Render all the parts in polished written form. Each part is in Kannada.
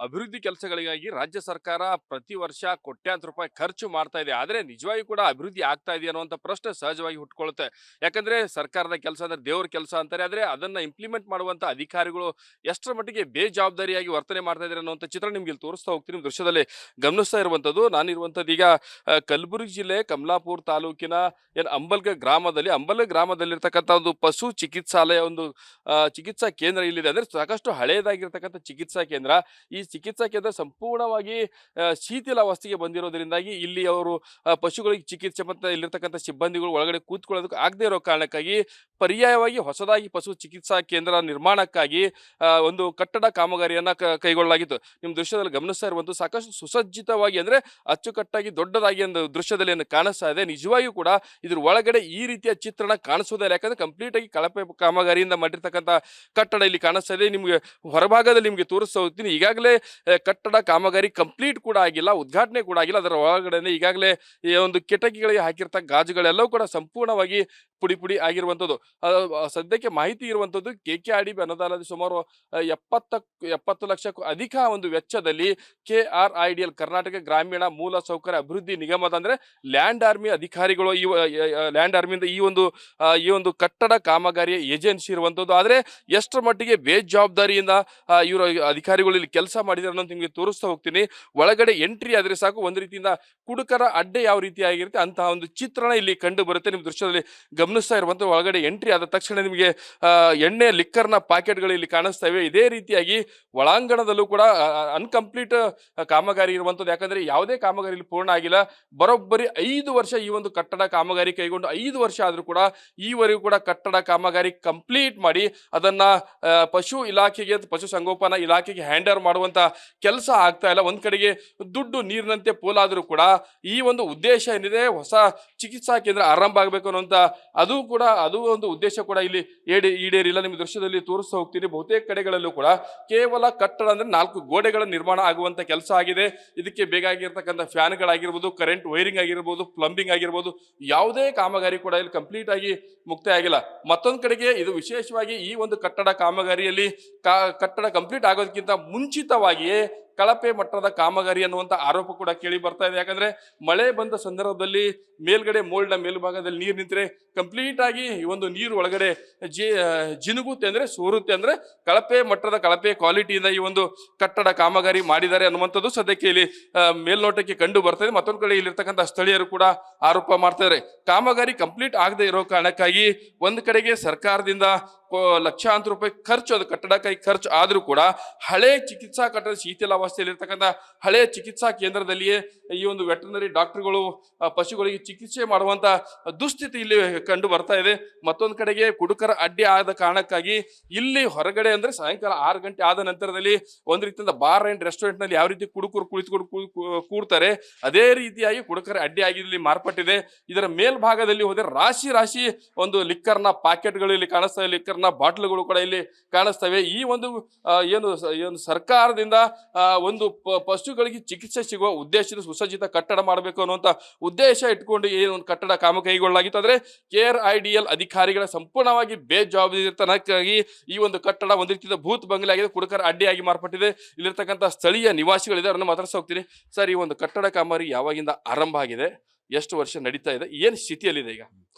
ಅಭಿವೃದ್ಧಿ ಕೆಲಸಗಳಿಗಾಗಿ ರಾಜ್ಯ ಸರ್ಕಾರ ಪ್ರತಿ ವರ್ಷ ಕೋಟ್ಯಾಂತರ ರೂಪಾಯಿ ಖರ್ಚು ಮಾಡ್ತಾ ಇದೆ. ಆದ್ರೆ ನಿಜವಾಗಿ ಕೂಡ ಅಭಿವೃದ್ಧಿ ಆಗ್ತಾ ಇದೆ ಅನ್ನುವಂಥ ಪ್ರಶ್ನೆ ಸಹಜವಾಗಿ ಹುಟ್ಕೊಳ್ಳುತ್ತೆ. ಯಾಕಂದ್ರೆ ಸರ್ಕಾರದ ಕೆಲಸ ಅಂದ್ರೆ ದೇವ್ರ ಕೆಲಸ ಅಂತಾರೆ. ಆದ್ರೆ ಅದನ್ನ ಇಂಪ್ಲಿಮೆಂಟ್ ಮಾಡುವಂತ ಅಧಿಕಾರಿಗಳು ಎಷ್ಟರ ಮಟ್ಟಿಗೆ ಬೇಜವಾಬ್ದಾರಿಯಾಗಿ ವರ್ತನೆ ಮಾಡ್ತಾ ಇದ್ದಾರೆ ಅನ್ನುವಂಥ ಚಿತ್ರ ನಿಮ್ಗೆ ಇಲ್ಲಿ ತೋರಿಸ್ತಾ ಹೋಗ್ತೀನಿ. ನಿಮ್ ದೃಶ್ಯದಲ್ಲಿ ಗಮನಿಸ್ತಾ ಇರುವಂತದ್ದು ನಾನಿರುವಂತದ್ದು ಈಗ ಕಲಬುರಗಿ ಜಿಲ್ಲೆ ಕಮಲಾಪುರ ತಾಲೂಕಿನ ಅಂಬಲ್ಗ ಗ್ರಾಮದಲ್ಲಿರ್ತಕ್ಕಂಥ ಒಂದು ಪಶು ಚಿಕಿತ್ಸಾಲಯ, ಒಂದು ಚಿಕಿತ್ಸಾ ಕೇಂದ್ರ ಇಲ್ಲಿದೆ. ಅಂದ್ರೆ ಸಾಕಷ್ಟು ಹಳೆಯದಾಗಿರ್ತಕ್ಕಂಥ ಚಿಕಿತ್ಸಾ ಕೇಂದ್ರ. ಈ ಚಿಕಿತ್ಸಾ ಕೇಂದ್ರ ಸಂಪೂರ್ಣವಾಗಿ ಶಿಥಿಲಾವಸ್ಥೆಗೆ ಬಂದಿರೋದ್ರಿಂದಾಗಿ ಇಲ್ಲಿ ಅವರು ಪಶುಗಳಿಗೆ ಚಿಕಿತ್ಸೆ ಮತ್ತೆ ಇಲ್ಲಿರ್ತಕ್ಕಂಥ ಸಿಬ್ಬಂದಿಗಳು ಒಳಗಡೆ ಕೂತ್ಕೊಳ್ಳೋದಕ್ಕೆ ಆಗದೆ ಇರೋ ಕಾರಣಕ್ಕಾಗಿ ಪರ್ಯಾಯವಾಗಿ ಹೊಸದಾಗಿ ಪಶು ಚಿಕಿತ್ಸಾ ಕೇಂದ್ರ ನಿರ್ಮಾಣಕ್ಕಾಗಿ ಒಂದು ಕಟ್ಟಡ ಕಾಮಗಾರಿಯನ್ನ ಕೈಗೊಳ್ಳಲಾಗಿತ್ತು. ನಿಮ್ ದೃಶ್ಯದಲ್ಲಿ ಗಮನಿಸ್ತಾ ಇರುವಂತದ್ದು ಸಾಕಷ್ಟು ಸುಸಜ್ಜಿತವಾಗಿ, ಅಂದ್ರೆ ಅಚ್ಚುಕಟ್ಟಾಗಿ ದೊಡ್ಡದಾಗಿ ಒಂದು ದೃಶ್ಯದಲ್ಲಿ ಕಾಣಿಸ್ತಾ ಇದೆ. ನಿಜವಾಗಿಯೂ ಕೂಡ ಇದ್ರ ಒಳಗಡೆ ಈ ರೀತಿಯ ಚಿತ್ರಣ ಕಾಣಿಸೋದಿಲ್ಲ. ಯಾಕಂದ್ರೆ ಕಂಪ್ಲೀಟ್ ಆಗಿ ಕಳಪೆ ಕಾಮಗಾರಿಯಿಂದ ಮಾಡಿರ್ತಕ್ಕಂಥ ಕಟ್ಟಡ ಇಲ್ಲಿ ಕಾಣಿಸ್ತಾ ಇದೆ. ನಿಮ್ಗೆ ಹೊರಭಾಗದಲ್ಲಿ ನಿಮ್ಗೆ ತೋರಿಸ್ತಾ ಹೋಗ್ತೀನಿ. ಈಗಾಗಲೇ ಕಟ್ಟಡ ಕಾಮಗಾರಿ ಕಂಪ್ಲೀಟ್ ಕೂಡ ಆಗಿಲ್ಲ, ಉದ್ಘಾಟನೆ ಕೂಡ ಆಗಿಲ್ಲ. ಅದರ ಒಳಗಡೆ ಈಗಾಗಲೇ ಈ ಒಂದು ಕಿಟಕಿಗಳಿಗೆ ಹಾಕಿರ್ತಕ್ಕ ಗಾಜುಗಳೆಲ್ಲವೂ ಕೂಡ ಸಂಪೂರ್ಣವಾಗಿ ಪುಡಿ ಪುಡಿ ಆಗಿರುವಂಥದ್ದು. ಸದ್ಯಕ್ಕೆ ಮಾಹಿತಿ ಇರುವಂಥದ್ದು KKRDB ಅನುದಾನದ ಸುಮಾರು 70 ಲಕ್ಷಕ್ಕೂ ಅಧಿಕ ಒಂದು ವೆಚ್ಚದಲ್ಲಿ KRIDL ಕರ್ನಾಟಕ ಗ್ರಾಮೀಣ ಮೂಲ ಸೌಕರ್ಯ ಅಭಿವೃದ್ಧಿ ನಿಗಮದ, ಅಂದ್ರೆ ಲ್ಯಾಂಡ್ ಆರ್ಮಿ ಅಧಿಕಾರಿಗಳು, ಲ್ಯಾಂಡ್ ಆರ್ಮಿಯಿಂದ ಈ ಒಂದು ಕಟ್ಟಡ ಕಾಮಗಾರಿಯ ಏಜೆನ್ಸಿ ಇರುವಂಥದ್ದು. ಆದ್ರೆ ಎಷ್ಟರ ಮಟ್ಟಿಗೆ ಬೇಜವಾಬ್ದಾರಿಯಿಂದ ಇವರು ಅಧಿಕಾರಿಗಳು ಇಲ್ಲಿ ಕೆಲಸ ಮಾಡಿದಾರೆ ಅನ್ನೋದು ನಿಮಗೆ ತೋರಿಸ್ತಾ ಹೋಗ್ತೀನಿ. ಒಳಗಡೆ ಎಂಟ್ರಿ ಆದ್ರೆ ಸಾಕು, ಒಂದು ರೀತಿಯಿಂದ ಕುಡುಕರ ಅಡ್ಡೆ ಯಾವ ರೀತಿ ಆಗಿರುತ್ತೆ ಅಂತಹ ಒಂದು ಚಿತ್ರಣ ಇಲ್ಲಿ ಕಂಡು ಬರುತ್ತೆ. ನಿಮ್ ದೃಶ್ಯದಲ್ಲಿ ಗಮನಿಸ್ತಾ ಇರುವಂತ ಒಳಗಡೆ ಎಂಟ್ರಿ ಆದ ತಕ್ಷಣ ನಿಮಗೆ ಎಣ್ಣೆ ಲಿಕ್ಕರ್ನ ಪ್ಯಾಕೆಟ್ಗಳು ಇಲ್ಲಿ ಕಾಣಿಸ್ತಾ ಇವೆ. ಇದೇ ರೀತಿಯಾಗಿ ಒಳಾಂಗಣದಲ್ಲೂ ಕೂಡ ಅನ್ಕಂಪ್ಲೀಟ್ ಕಾಮಗಾರಿ ಇರುವಂತದ್ದು. ಯಾಕಂದ್ರೆ ಯಾವುದೇ ಕಾಮಗಾರಿ ಇಲ್ಲಿ ಪೂರ್ಣ ಆಗಿಲ್ಲ. ಬರೋಬ್ಬರಿ 5 ವರ್ಷ ಈ ಒಂದು ಕಟ್ಟಡ ಕಾಮಗಾರಿ ಕೈಗೊಂಡು 5 ವರ್ಷ ಆದ್ರೂ ಕೂಡ ಈವರೆಗೂ ಕೂಡ ಕಟ್ಟಡ ಕಾಮಗಾರಿ ಕಂಪ್ಲೀಟ್ ಮಾಡಿ ಅದನ್ನ ಪಶು ಇಲಾಖೆಗೆ, ಪಶು ಸಂಗೋಪನಾ ಇಲಾಖೆಗೆ ಹ್ಯಾಂಡ್ ಓವರ್ ಮಾಡುವಂತ ಕೆಲಸ ಆಗ್ತಾ ಇಲ್ಲ. ಒಂದ್ ಕಡೆಗೆ ದುಡ್ಡು ನೀರಿನಂತೆ ಪೋಲಾದ್ರೂ ಕೂಡ ಈ ಒಂದು ಉದ್ದೇಶ ಏನಿದೆ, ಹೊಸ ಚಿಕಿತ್ಸಾ ಕೇಂದ್ರ ಆರಂಭ ಆಗಬೇಕು ಅನ್ನುವಂತ ಅದು ಒಂದು ಉದ್ದೇಶ ಕೂಡ ಇಲ್ಲಿ ಈಡೇರಿಲ್ಲ. ನಿಮ್ಗೆ ದೃಶ್ಯದಲ್ಲಿ ತೋರಿಸ್ತಾ ಹೋಗ್ತೀನಿ. ಬಹುತೇಕ ಕಡೆಗಳಲ್ಲೂ ಕೂಡ ಕೇವಲ ಕಟ್ಟಡ ಅಂದ್ರೆ 4 ಗೋಡೆಗಳ ನಿರ್ಮಾಣ ಆಗುವಂತ ಕೆಲಸ ಆಗಿದೆ. ಇದಕ್ಕೆ ಬೇಕಾಗಿರ್ತಕ್ಕಂಥ ಫ್ಯಾನ್ಗಳಾಗಿರ್ಬೋದು, ಕರೆಂಟ್ ವೈರಿಂಗ್ ಆಗಿರ್ಬೋದು, ಪ್ಲಂಬಿಂಗ್ ಆಗಿರ್ಬೋದು, ಯಾವುದೇ ಕಾಮಗಾರಿ ಕೂಡ ಇಲ್ಲಿ ಕಂಪ್ಲೀಟ್ ಆಗಿ ಮುಕ್ತಾಯ ಆಗಿಲ್ಲ. ಮತ್ತೊಂದು ಕಡೆಗೆ ಇದು ವಿಶೇಷವಾಗಿ ಈ ಒಂದು ಕಟ್ಟಡ ಕಾಮಗಾರಿಯಲ್ಲಿ ಕಟ್ಟಡ ಕಂಪ್ಲೀಟ್ ಆಗೋದಕ್ಕಿಂತ ಮುಂಚಿತವಾಗಿಯೇ ಕಳಪೆ ಮಟ್ಟದ ಕಾಮಗಾರಿ ಅನ್ನುವಂಥ ಆರೋಪ ಕೂಡ ಕೇಳಿ ಬರ್ತಾ ಇದೆ. ಯಾಕಂದ್ರೆ ಮಳೆ ಬಂದ ಸಂದರ್ಭದಲ್ಲಿ ಮೇಲ್ಗಡೆ ಮೋಲ್ಡ್ನ ಮೇಲ್ಭಾಗದಲ್ಲಿ ನೀರು ನಿಂತರೆ ಕಂಪ್ಲೀಟ್ ಆಗಿ ಈ ಒಂದು ನೀರು ಒಳಗಡೆ ಜಿನುಗುತ್ತೆ, ಅಂದ್ರೆ ಸೋರುತ್ತೆ. ಅಂದ್ರೆ ಕಳಪೆ ಕ್ವಾಲಿಟಿಯಿಂದ ಈ ಒಂದು ಕಟ್ಟಡ ಕಾಮಗಾರಿ ಮಾಡಿದ್ದಾರೆ ಅನ್ನುವಂಥದ್ದು ಸದ್ಯಕ್ಕೆ ಇಲ್ಲಿ ಮೇಲ್ನೋಟಕ್ಕೆ ಕಂಡು ಬರ್ತಾ ಇದೆ. ಮತ್ತೊಂದು ಕಡೆ ಇಲ್ಲಿರ್ತಕ್ಕಂಥ ಸ್ಥಳೀಯರು ಕೂಡ ಆರೋಪ ಮಾಡ್ತಾ ಇದ್ದಾರೆ. ಕಾಮಗಾರಿ ಕಂಪ್ಲೀಟ್ ಆಗದೆ ಇರೋ ಕಾರಣಕ್ಕಾಗಿ ಒಂದು ಕಡೆಗೆ ಸರ್ಕಾರದಿಂದ ಲಕ್ಷಾಂತರ ರೂಪಾಯಿ ಖರ್ಚು, ಅದು ಕಟ್ಟಡಕ್ಕಾಗಿ ಖರ್ಚು ಆದ್ರೂ ಕೂಡ ಹಳೆ ಚಿಕಿತ್ಸಾ ಕಟ್ಟಡ ಶಿಥಿಲಾವಸ್ಥೆಯಲ್ಲಿರ್ತಕ್ಕಂಥ ಹಳೆ ಚಿಕಿತ್ಸಾ ಕೇಂದ್ರದಲ್ಲಿಯೇ ಈ ಒಂದು ವೆಟರ್ನರಿ ಡಾಕ್ಟರ್ಗಳು ಪಶುಗಳಿಗೆ ಚಿಕಿತ್ಸೆ ಮಾಡುವಂತ ದುಸ್ಥಿತಿ ಇಲ್ಲಿ ಕಂಡು ಬರ್ತಾ ಇದೆ. ಮತ್ತೊಂದು ಕಡೆಗೆ ಕುಡುಕರ ಅಡ್ಡಿ ಆದ ಕಾರಣಕ್ಕಾಗಿ ಇಲ್ಲಿ ಹೊರಗಡೆ, ಅಂದ್ರೆ ಸಾಯಂಕಾಲ 6 ಗಂಟೆ ಆದ ನಂತರದಲ್ಲಿ ಒಂದು ರೀತಿಯಿಂದ ಬಾರ್ ಅಂಡ್ ರೆಸ್ಟೋರೆಂಟ್ ನಲ್ಲಿ ಯಾವ ರೀತಿ ಕುಡುಕರು ಕುಳಿತುಕೊಂಡು ಕೂಡ್ತಾರೆ, ಅದೇ ರೀತಿಯಾಗಿ ಕುಡುಕರ ಅಡ್ಡಿ ಆಗಿ ಇಲ್ಲಿ ಮಾರ್ಪಟ್ಟಿದೆ. ಇದರ ಮೇಲ್ಭಾಗದಲ್ಲಿ ಹೋದ್ರೆ ರಾಶಿ ಒಂದು ಲಿಕ್ಕರ್ನ ಪ್ಯಾಕೆಟ್ಗಳು ಇಲ್ಲಿ ಕಾಣಿಸ್ತಾ ಇದೆ, ಲಿಕ್ಕರ್ನ ಬಾಟ್ಲುಗಳು ಕೂಡ ಇಲ್ಲಿ ಕಾಣಿಸ್ತವೆ. ಈ ಒಂದು ಏನು ಸರ್ಕಾರದಿಂದ ಒಂದು ಪಶುಗಳಿಗೆ ಚಿಕಿತ್ಸೆ ಸಿಗುವ ಉದ್ದೇಶದ ಸುಸಜ್ಜಿತ ಕಟ್ಟಡ ಮಾಡಬೇಕು ಅನ್ನುವಂತ ಉದ್ದೇಶ ಇಟ್ಕೊಂಡು ಏನು ಒಂದು ಕಟ್ಟಡ ಕಾಮ ಕೈಗೊಳ್ಳಲಾಗಿತ್ತು. ಆದ್ರೆ KRIDL ಅಧಿಕಾರಿಗಳ ಸಂಪೂರ್ಣವಾಗಿ ಬೇಜವಾಬ್ದಾರಿತನಕ್ಕಾಗಿ ಈ ಒಂದು ಕಟ್ಟಡ ಒಂದು ರೀತಿಯ ಭೂತ್ ಬಂಗಲೆ ಆಗಿದೆ, ಕುಡುಕರ ಅಡ್ಡಿಯಾಗಿ ಮಾರ್ಪಟ್ಟಿದೆ. ಇಲ್ಲಿರ್ತಕ್ಕಂಥ ಸ್ಥಳೀಯ ನಿವಾಸಿಗಳಿದೆ, ಅವರನ್ನು ಮಾತಾಡ್ತಾ ಹೋಗ್ತೀನಿ. ಸರ್, ಈ ಒಂದು ಕಟ್ಟಡ ಕಾಮಗಾರಿ ಯಾವಾಗಿಂದ ಆರಂಭ ಆಗಿದೆ, ಎಷ್ಟು ವರ್ಷ ನಡೀತಾ ಇದೆ, ಏನ್ ಸ್ಥಿತಿಯಲ್ಲಿದೆ ಈಗ?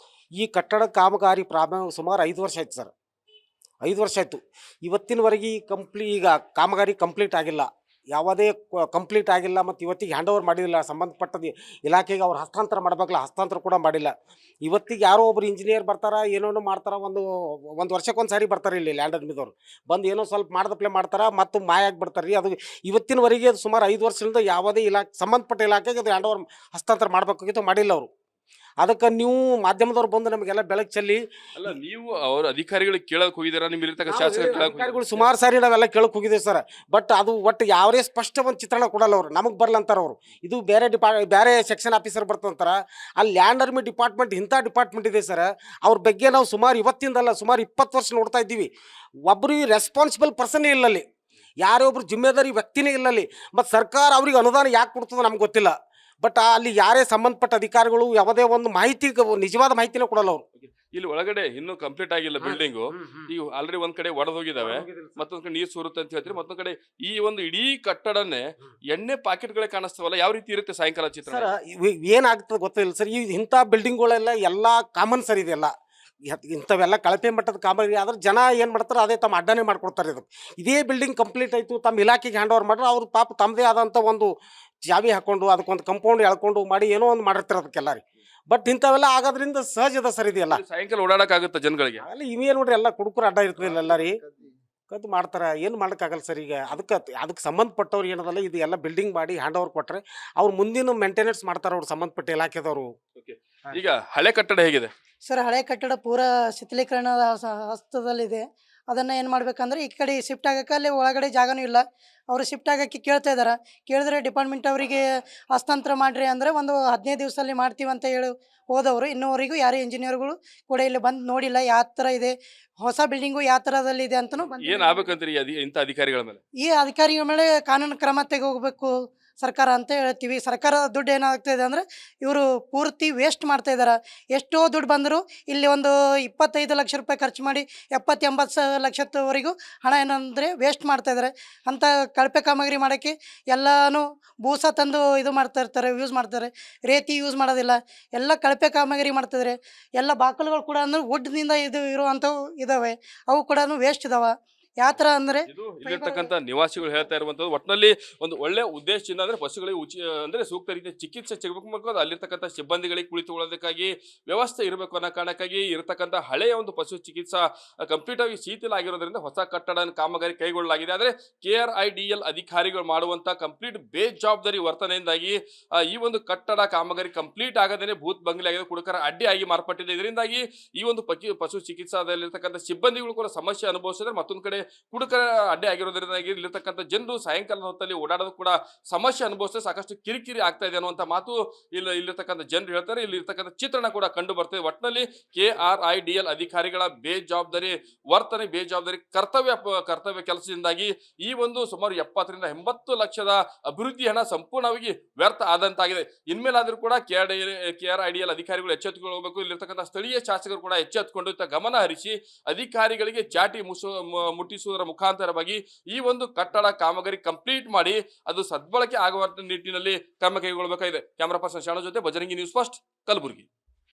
ಈ ಕಟ್ಟಡ ಕಾಮಗಾರಿ ಪ್ರಾರಂಭ ಸುಮಾರು 5 ವರ್ಷ ಆಯ್ತು ಸರ್. 5 ವರ್ಷ ಆಯಿತು. ಇವತ್ತಿನವರೆಗೆ ಈಗ ಕಾಮಗಾರಿ ಕಂಪ್ಲೀಟ್ ಆಗಿಲ್ಲ, ಯಾವುದೇ ಕಂಪ್ಲೀಟ್ ಆಗಿಲ್ಲ. ಮತ್ತು ಇವತ್ತಿಗೆ ಹ್ಯಾಂಡ್ ಓವರ್ ಮಾಡಿಲ್ಲ, ಸಂಬಂಧಪಟ್ಟದ ಇಲಾಖೆಗೆ ಅವ್ರು ಹಸ್ತಾಂತರ ಮಾಡಬೇಕಲ್ಲ, ಹಸ್ತಾಂತರ ಕೂಡ ಮಾಡಿಲ್ಲ. ಇವತ್ತಿಗೆ ಯಾರೋ ಒಬ್ರು ಇಂಜಿನಿಯರ್ ಬರ್ತಾರೆ, ಏನೋ ಮಾಡ್ತಾರೆ, ಒಂದು ವರ್ಷಕ್ಕೊಂದು ಸಾರಿ ಬರ್ತಾರೆ ಇಲ್ಲಿ ಲ್ಯಾಂಡ್ ಆರ್ಮಿದವ್ರು ಬಂದು ಏನೋ ಸ್ವಲ್ಪ ಮಾಡ್ದಪ್ಲೆ ಮಾಡ್ತಾರೆ, ಮತ್ತು ಮಾಯ ಆಗಿಬಿಡ್ತಾರೆ ರೀ. ಅದು ಇವತ್ತಿನವರೆಗೆ ಅದು ಸುಮಾರು 5 ವರ್ಷದಿಂದ ಯಾವುದೇ ಸಂಬಂಧಪಟ್ಟ ಇಲಾಖೆಗೆ ಅದು ಹ್ಯಾಂಡ್ ಓವರ್ ಹಸ್ತಾಂತರ ಮಾಡಬೇಕಾಗಿತ್ತು, ಮಾಡಿಲ್ಲ ಅವರು. ಅದಕ್ಕೆ ನೀವು ಮಾಧ್ಯಮದವ್ರು ಬಂದು ನಮಗೆಲ್ಲ ಬೆಳಕು ಚೆಲ್ಲಿ, ಅಲ್ಲ, ನೀವು ಅವ್ರ ಅಧಿಕಾರಿಗಳಿಗೆ ಕೇಳಕ್ ಹೋಗಿದಾರ? ನಿಮ್ಮ ಅಧಿಕಾರಿಗಳು ಸುಮಾರು ಸಾರಿ ನಾವೆಲ್ಲ ಕೇಳಕ್ ಹೋಗಿದ್ದೀವಿ ಸರ್. ಬಟ್ ಅದು ಒಟ್ಟು ಯಾವೇ ಸ್ಪಷ್ಟ ಒಂದು ಚಿತ್ರಣ ಕೊಡಲ್ಲ ಅವರು, ನಮಗೆ ಬರಲ್ಲ ಅಂತಾರೆ ಅವರು. ಇದು ಬೇರೆ ಸೆಕ್ಷನ್ ಆಫೀಸರ್ ಬರ್ತಂತಾರ. ಅಲ್ಲಿ ಲ್ಯಾಂಡ್ ಆರ್ಮಿ ಡಿಪಾರ್ಟ್ಮೆಂಟ್ ಇಂಥ ಡಿಪಾರ್ಟ್ಮೆಂಟ್ ಇದೆ ಸರ್. ಅವ್ರ ಬಗ್ಗೆ ನಾವು ಸುಮಾರು ಇವತ್ತಿಂದಲ್ಲ ಸುಮಾರು 20 ವರ್ಷ ನೋಡ್ತಾ ಇದ್ದೀವಿ. ಒಬ್ಬರು ರೆಸ್ಪಾನ್ಸಿಬಲ್ ಪರ್ಸನ್ ಇಲ್ಲಲ್ಲಿ, ಯಾರೇ ಒಬ್ರು ಜಿಮ್ಮೆದಾರಿ ವ್ಯಕ್ತಿನೇ ಇಲ್ಲಲ್ಲಿ. ಮತ್ತು ಸರ್ಕಾರ ಅವ್ರಿಗೆ ಅನುದಾನ ಯಾಕೆ ಕೊಡ್ತದೆ ನಮ್ಗೆ ಗೊತ್ತಿಲ್ಲ. ಬಟ್ ಅಲ್ಲಿ ಯಾರೇ ಸಂಬಂಧಪಟ್ಟ ಅಧಿಕಾರಿಗಳು ಯಾವುದೇ ಒಂದು ಮಾಹಿತಿ ನಿಜವಾದ ಮಾಹಿತಿನೇ ಕೊಡಲ್ಲ ಅವರು. ಇಲ್ಲಿ ಒಳಗಡೆ ಇನ್ನೂ ಕಂಪ್ಲೀಟ್ ಆಗಿಲ್ಲ ಬಿಲ್ಡಿಂಗು. ಈಗ ಆಲ್ರೆಡಿ ಒಂದ್ ಕಡೆ ಒಡೆದು ಹೋಗಿದಾವೆ, ಮತ್ತೊಂದ್ ಕಡೆ ನೀರ್ ಸೂರುತ್ತೆ ಅಂತ ಹೇಳ್ತೀರಿ, ಮತ್ತೊಂದ್ ಕಡೆ ಈ ಒಂದು ಇಡೀ ಕಟ್ಟಡನೇ ಎಣ್ಣೆ ಪಾಕೆಟ್ಗಳೇ ಕಾಣಿಸ್ತಾವಲ್ಲ, ಯಾವ ರೀತಿ ಇರುತ್ತೆ ಸಾಯಂಕಾಲ ಚಿತ್ರ? ಸರ್ ಏನಾಗ್ತದೆ ಗೊತ್ತಿಲ್ಲ ಸರ್, ಈ ಇಂಥ ಬಿಲ್ಡಿಂಗ್ಗಳೆಲ್ಲ ಎಲ್ಲ ಕಾಮನ್ ಸರ್, ಇದೆಲ್ಲ ಇಂಥವೆಲ್ಲ ಕಳಪೆ ಮಟ್ಟದ ಕಾಮಗಾರಿ ಆದ್ರೆ ಜನ ಏನು ಮಾಡ್ತಾರೆ ಅದೇ ತಮ್ಮ ಅಡ್ಡನೆ ಮಾಡ್ಕೊಡ್ತಾರೆ. ಇದು ಇದೇ ಬಿಲ್ಡಿಂಗ್ ಕಂಪ್ಲೀಟ್ ಆಯಿತು ತಮ್ಮ ಇಲಾಖೆಗೆ ಹ್ಯಾಂಡ್ ಓವರ್ ಮಾಡ್ರೆ ಅವ್ರು ಪಾಪ ತಮ್ಮದೇ ಆದಂಥ ಒಂದು ಜಾವಿ ಹಾಕೊಂಡು ಅದಕ್ಕೊಂದು ಕಂಪೌಂಡ್ ಎಳ್ಕೊಂಡು ಮಾಡಿ ಏನೋ ಒಂದು ಮಾಡಿರ್ತಾರೆ ಅದಕ್ಕೆಲ್ಲ ರೀ. ಬಟ್ ಇಂಥವೆಲ್ಲ ಆಗೋದ್ರಿಂದ ಸಹಜ ಅದ ಸರ್ ಇದೆಲ್ಲ. ಸಾಯಂಕಾಲ ಓಡಾಡಕ್ ಆಗುತ್ತೆ ಜನಗಳಿಗೆ? ಅಲ್ಲ ಇವೇ ನೋಡ್ರಿ ಎಲ್ಲ ಕುಡುಕರು ಅಡ್ಡ ಇರ್ತದಿಲ್ಲ ಎಲ್ಲ ರೀ, ಕದ್ದು ಮಾಡ್ತಾರೆ, ಏನು ಮಾಡೋಕ್ಕಾಗಲ್ಲ ಸರ್. ಈಗ ಅದಕ್ಕೆ ಸಂಬಂಧಪಟ್ಟವ್ರು ಏನದಲ್ಲ ಇದು ಎಲ್ಲ ಬಿಲ್ಡಿಂಗ್ ಮಾಡಿ ಹ್ಯಾಂಡ್ ಓವರ್ ಕೊಟ್ಟರೆ ಅವ್ರು ಮುಂದಿನ ಮೇಂಟೆನೆನ್ಸ್ ಮಾಡ್ತಾರೆ ಅವ್ರು ಸಂಬಂಧಪಟ್ಟ ಇಲಾಖೆದವರು. ಈಗ ಹಳೆ ಕಟ್ಟಡ ಹೇಗಿದೆ ಸರ್? ಹಳೆ ಕಟ್ಟಡ ಪೂರಾ ಶಿಥಿಲೀಕರಣದ ಹಸ್ತದಲ್ಲಿದೆ. ಅದನ್ನು ಏನು ಮಾಡ್ಬೇಕಂದ್ರೆ ಈ ಕಡೆ ಶಿಫ್ಟ್ ಆಗಕ್ಕೆ ಅಲ್ಲಿ ಒಳಗಡೆ ಜಾಗನೂ ಇಲ್ಲ. ಅವರು ಶಿಫ್ಟ್ ಆಗೋಕ್ಕೆ ಕೇಳ್ತಾ ಇದ್ದಾರೆ. ಕೇಳಿದ್ರೆ ಡಿಪಾರ್ಟ್ಮೆಂಟ್ ಅವರಿಗೆ ಹಸ್ತಾಂತರ ಮಾಡಿರಿ ಅಂದರೆ ಒಂದು 15 ದಿವಸದಲ್ಲಿ ಮಾಡ್ತೀವಿ ಅಂತ ಹೇಳಿ ಹೋದವರು ಇನ್ನೂವರೆಗೂ ಯಾರೇ ಇಂಜಿನಿಯರ್ಗಳು ಕೂಡ ಇಲ್ಲಿ ಬಂದು ನೋಡಿಲ್ಲ ಯಾವ ಥರ ಇದೆ, ಹೊಸ ಬಿಲ್ಡಿಂಗು ಯಾವ ಥರದಲ್ಲಿದೆ ಅಂತಲೂ ಏನ್ ಆಗ್ಬೇಕಂತೀರಿ ಇಂಥ ಅಧಿಕಾರಿಗಳ ಮೇಲೆ? ಈ ಅಧಿಕಾರಿಗಳ ಮೇಲೆ ಕಾನೂನು ಕ್ರಮ ತೆಗೆದುಕೋಬೇಕು ಸರ್ಕಾರ ಅಂತ ಹೇಳ್ತೀವಿ. ಸರ್ಕಾರದ ದುಡ್ಡು ಏನಾಗ್ತಾಯಿದೆ ಅಂದರೆ ಇವರು ಪೂರ್ತಿ ವೇಸ್ಟ್ ಮಾಡ್ತಾ ಇದ್ದಾರೆ. ಎಷ್ಟೋ ದುಡ್ಡು ಬಂದರೂ ಇಲ್ಲಿ ಒಂದು 25 ಲಕ್ಷ ರೂಪಾಯಿ ಖರ್ಚು ಮಾಡಿ 70-80 ಲಕ್ಷದವರೆಗೂ ಹಣ ಏನಂದರೆ ವೇಸ್ಟ್ ಮಾಡ್ತಾಯಿದ್ದಾರೆ. ಅಂಥ ಕಳಪೆ ಕಾಮಗಾರಿ ಮಾಡೋಕ್ಕೆ ಎಲ್ಲನೂ ಬೂಸ ತಂದು ಇದು ಮಾಡ್ತಾ ಇರ್ತಾರೆ, ಯೂಸ್ ಮಾಡ್ತಾರೆ, ರೇತಿ ಯೂಸ್ ಮಾಡೋದಿಲ್ಲ, ಎಲ್ಲ ಕಳಪೆ ಕಾಮಗಾರಿ ಮಾಡ್ತಿದ್ದಾರೆ. ಎಲ್ಲ ಬಾಕಲುಗಳು ಕೂಡ ಅಂದ್ರೆ ವುಡ್ನಿಂದ ಇದು ಇರುವಂಥವು ಇದ್ದಾವೆ, ಅವು ಕೂಡ ವೇಸ್ಟ್ ಇದಾವೆ. ಯಾವ ಥರ ಅಂದರೆ ಇದು ಇಲ್ಲಿರ್ತಕ್ಕಂಥ ನಿವಾಸಿಗಳು ಹೇಳ್ತಾ ಇರುವಂತದ್ದು ಒಟ್ಟಿನಲ್ಲಿ ಒಂದು ಒಳ್ಳೆ ಉದ್ದೇಶದಿಂದ ಅಂದ್ರೆ ಪಶುಗಳಿಗೆ ಅಂದ್ರೆ ಸೂಕ್ತ ರೀತಿಯ ಚಿಕಿತ್ಸೆ ಸಿಗಬೇಕು, ಅಲ್ಲಿರ್ತಕ್ಕಂಥ ಸಿಬ್ಬಂದಿಗಳಿಗೆ ಕುಳಿತುಕೊಳ್ಳೋದಕ್ಕಾಗಿ ವ್ಯವಸ್ಥೆ ಇರಬೇಕು ಅನ್ನೋ ಕಾರಣಕ್ಕಾಗಿ ಇರತಕ್ಕಂಥ ಹಳೆಯ ಒಂದು ಪಶು ಚಿಕಿತ್ಸಾ ಕಂಪ್ಲೀಟ್ ಆಗಿ ಶಿಥಿಲ ಆಗಿರೋದ್ರಿಂದ ಹೊಸ ಕಟ್ಟಡ ಕಾಮಗಾರಿ ಕೈಗೊಳ್ಳಲಾಗಿದೆ. ಆದ್ರೆ KRIDL ಅಧಿಕಾರಿಗಳು ಮಾಡುವಂತ ಕಂಪ್ಲೀಟ್ ಬೇಜವಾಬ್ದಾರಿ ವರ್ತನೆಯಿಂದಾಗಿ ಈ ಒಂದು ಕಟ್ಟಡ ಕಾಮಗಾರಿ ಕಂಪ್ಲೀಟ್ ಆಗದೇನೆ ಭೂತ್ ಬಂಗ್ಲೆ ಆಗಿದೆ, ಕುಡುಕರ ಅಡ್ಡಿಯಾಗಿ ಮಾರ್ಪಟ್ಟಿದೆ. ಇದರಿಂದಾಗಿ ಈ ಒಂದು ಪಶು ಚಿಕಿತ್ಸಾದಲ್ಲಿರ್ತಕ್ಕಂಥ ಸಿಬ್ಬಂದಿಗಳು ಕೂಡ ಸಮಸ್ಯೆ ಅನುಭವಿಸಿದ್ರೆ, ಮತ್ತೊಂದು ಕಡೆ ಕುಡುಕರ ಅಡ್ಡೆ ಆಗಿರೋದ್ರಿಂದಾಗಿ ಇಲ್ಲಿರ್ತಕ್ಕಂಥ ಜನರು ಸಾಯಂಕಾಲದ ಹೊತ್ತಲ್ಲಿ ಓಡಾಡೋದು ಕೂಡ ಸಮಸ್ಯೆ ಅನುಭವಿಸಿದ್ರೆ ಸಾಕಷ್ಟು ಕಿರಿಕಿರಿ ಆಗ್ತಾ ಇದೆ ಅನ್ನುವಂಥ ಮಾತು ಇಲ್ಲಿರ್ತಕ್ಕಂಥ ಜನರು ಹೇಳ್ತಾರೆ. ಇಲ್ಲಿರ್ತಕ್ಕಂಥ ಚಿತ್ರಣ ಕೂಡ ಕಂಡು ಬರ್ತದೆ. ಒಟ್ಟಿನಲ್ಲಿ KRIDL ಅಧಿಕಾರಿಗಳ ಬೇಜವಾಬ್ದಾರಿ ವರ್ತನೆ, ಬೇಜವಾಬ್ದಾರಿ ಕರ್ತವ್ಯ ಕೆಲಸದಿಂದಾಗಿ ಈ ಒಂದು ಸುಮಾರು 70ರಿಂದ 80 ಲಕ್ಷದ ಅಭಿವೃದ್ಧಿ ಹಣ ಸಂಪೂರ್ಣವಾಗಿ ವ್ಯರ್ಥ ಆದಂತಾಗಿದೆ. ಇನ್ಮೇಲಾದ್ರೂ ಕೂಡ KRIDL ಅಧಿಕಾರಿಗಳು ಎಚ್ಚೆತ್ತುಕೊಳ್ಳಬೇಕು. ಇಲ್ಲಿರ್ತಕ್ಕಂಥ ಸ್ಥಳೀಯ ಶಾಸಕರು ಕೂಡ ಎಚ್ಚೆತ್ತುಕೊಂಡು ಗಮನ ಹರಿಸಿ ಅಧಿಕಾರಿಗಳಿಗೆ ಚಾಟಿ ಮುಟ್ಟಿಸುವುದರ ಮುಖಾಂತರವಾಗಿ ಈ ಒಂದು ಕಟ್ಟಡ ಕಾಮಗಾರಿ ಕಂಪ್ಲೀಟ್ ಮಾಡಿ ಅದು ಸದ್ಬಳಕೆ ಆಗುವ ನಿಟ್ಟಿನಲ್ಲಿ ಕ್ರಮ ಕೈಗೊಳ್ಳಬೇಕಾಗಿದೆ. ಕ್ಯಾಮರಾ ಪರ್ಸನ್ ಶಾಣ ಜೊತೆ ಬಜರಂಗಿ ನ್ಯೂಸ್ ಫಸ್ಟ್, ಕಲಬುರಗಿ.